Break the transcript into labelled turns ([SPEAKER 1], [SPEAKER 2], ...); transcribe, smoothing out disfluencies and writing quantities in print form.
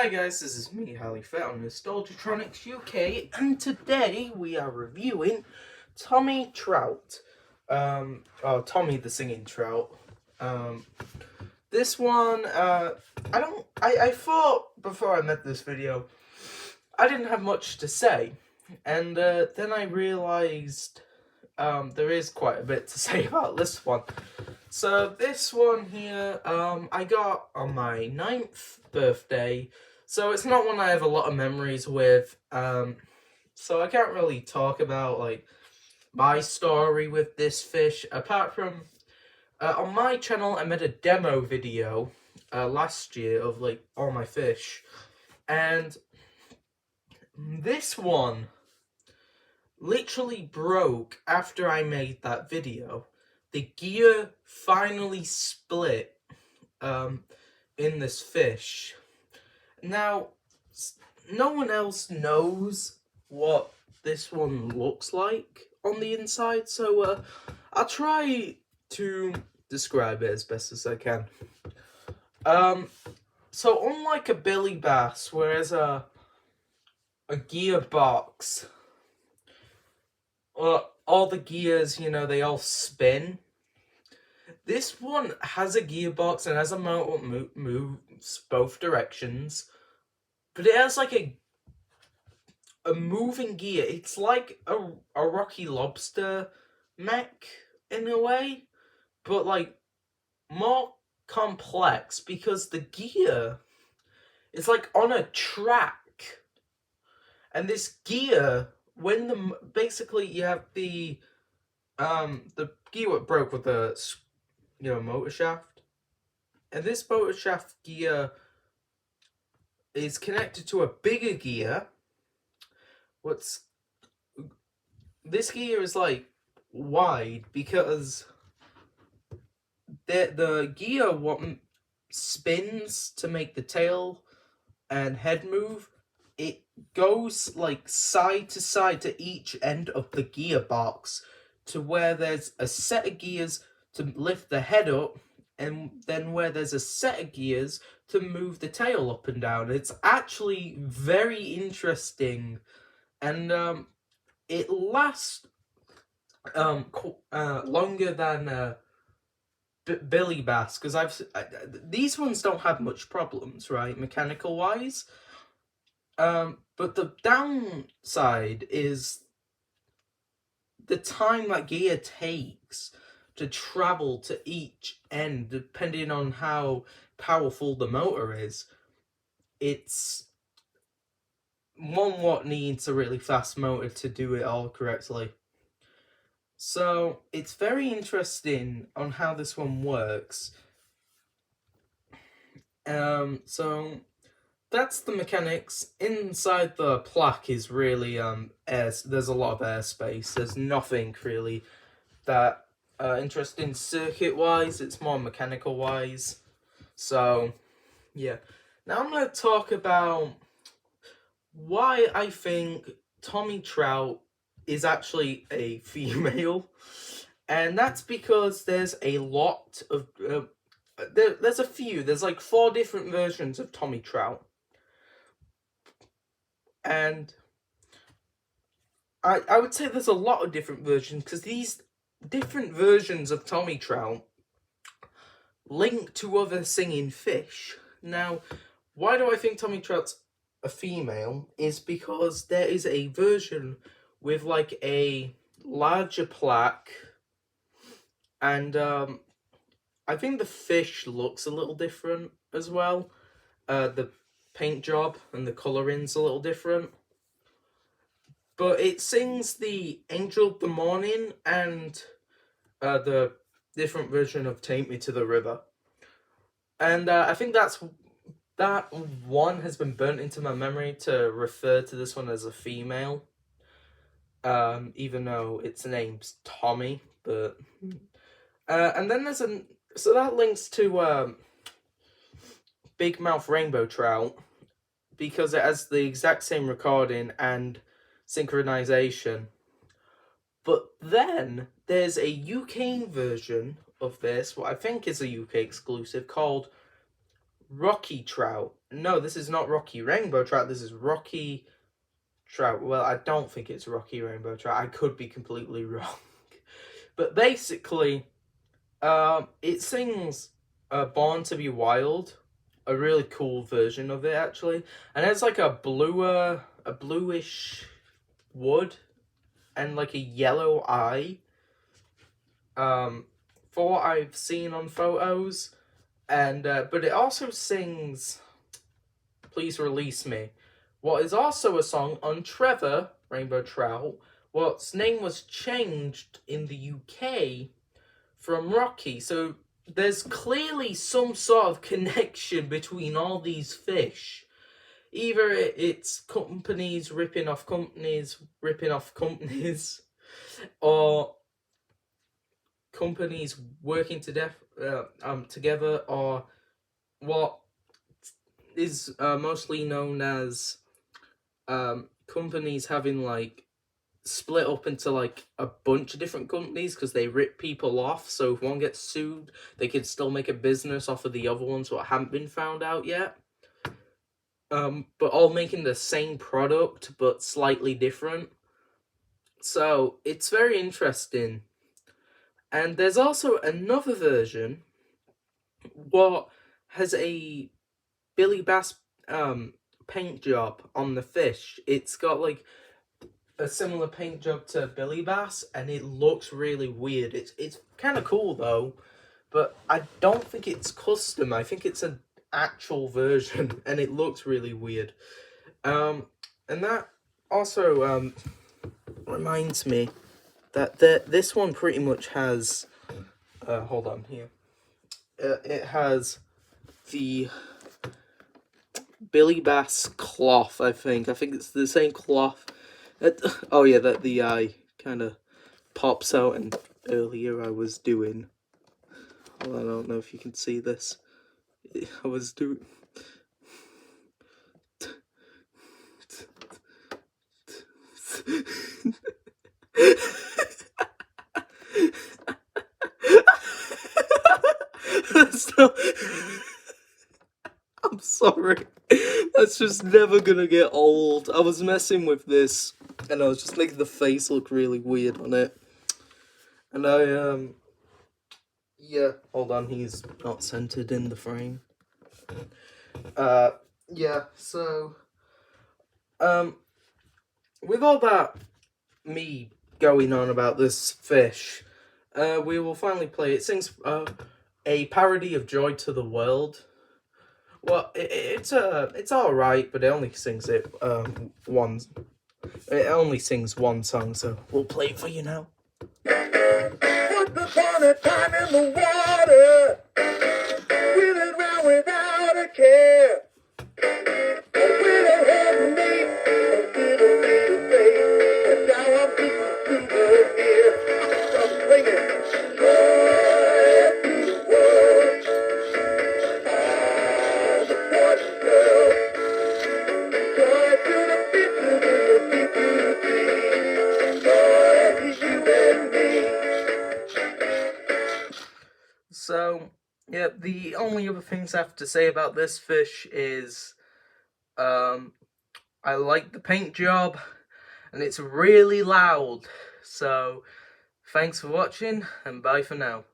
[SPEAKER 1] Hi guys, this is me, Harley from Nostalgiatronics UK, and today we are reviewing Tommy Trout. Tommy the Singing Trout. This one, I thought before I made this video, I didn't have much to say, and then I realized there is quite a bit to say about this one. So this one here, I got on my 9th birthday, so it's not one I have a lot of memories with, so I can't really talk about, like, my story with this fish, apart from, on my channel I made a demo video, last year of, like, all my fish, and this one literally broke after I made that video. The gear finally split in this fish. Now, no one else knows what this one looks like on the inside, so I'll try to describe it as best as I can. So unlike a billy bass, whereas a gearbox, all the gears, they all spin. This one has a gearbox and has a motor moves both directions, but it has like a moving gear. It's like a Rocky Lobster mech in a way, but like more complex because the gear is like on a track, and this gear, when basically you have the gear what broke with the motor shaft, and this motor shaft gear is connected to a bigger gear. This gear is like wide because the gear what spins to make the tail and head move. It goes like side to side to each end of the gearbox, to where there's a set of gears to lift the head up, and then where there's a set of gears to move the tail up and down. It's actually very interesting, and it lasts longer than billy bass, because these ones don't have much problems, right, mechanical wise. But the downside is the time that gear takes to travel to each end, depending on how powerful the motor is. It's one what needs a really fast motor to do it all correctly. So it's very interesting on how this one works. So that's the mechanics. Inside the plaque is really there's a lot of airspace. There's nothing really that interesting circuit wise. It's more mechanical wise. So yeah, now I'm going to talk about why I think Tommy Trout is actually a female, and that's because there's a lot of there's like 4 different versions of Tommy Trout. And I would say there's a lot of different versions, because these different versions of Tommy Trout link to other singing fish. Now, why do I think Tommy Trout's a female? Is because there is a version with like a larger plaque, and I think the fish looks a little different as well. The paint job and the coloring's a little different, but it sings the Angel of the Morning and the different version of Take Me to the River, and I think that one has been burnt into my memory to refer to this one as a female, even though its name's Tommy. But and then so that links to Big Mouth Rainbow Trout, because it has the exact same recording and synchronization. But then there's a UK version of this, what I think is a UK exclusive, called Rocky Trout. No, this is not Rocky Rainbow Trout. This is Rocky Trout. Well, I don't think it's Rocky Rainbow Trout. I could be completely wrong. But basically, it sings Born to Be Wild. A really cool version of it, actually. And it's like a bluish wood and like a yellow eye. For what I've seen on photos. And but it also sings Please Release Me, what is also a song on Trevor, Rainbow Trout, what's name was changed in the UK from Rocky. So there's clearly some sort of connection between all these fish. Either it's companies ripping off companies, or companies working together, or what is mostly known as companies having like split up into like a bunch of different companies because they rip people off. So if one gets sued, they could still make a business off of the other ones what haven't been found out yet. But all making the same product but slightly different. So it's very interesting. And there's also another version what has a Billy Bass paint job on the fish. It's got like a similar paint job to Billy Bass, and it looks really weird. It's kind of cool though, but I don't think it's custom. I think it's an actual version, and it looks really weird. And that also reminds me that this one pretty much has. Hold on here. It has the Billy Bass cloth. I think it's the same cloth. Oh yeah, that the eye kind of pops out. And earlier I was doing. Well, I don't know if you can see this. I was doing. So, I'm sorry. That's just never gonna get old. I was messing with this, and I was just making the face look really weird on it. And yeah, hold on, he's not centered in the frame. Yeah, so, with all that me going on about this fish, we will finally play. It sings, a parody of Joy to the World. Well, it's alright, but it only sings it once. It only sings one song, so we'll play it for you now. Once upon a time in the water, wheeling round without a care. Went ahead and made a little bit of faith, and now I'm beating through the year. I'm singing joy to the world. I'm a boy girl. Joy to the people, to the people, joy to you and me. So, yeah, the only other things I have to say about this fish is, I like the paint job, and it's really loud. So, thanks for watching, and bye for now.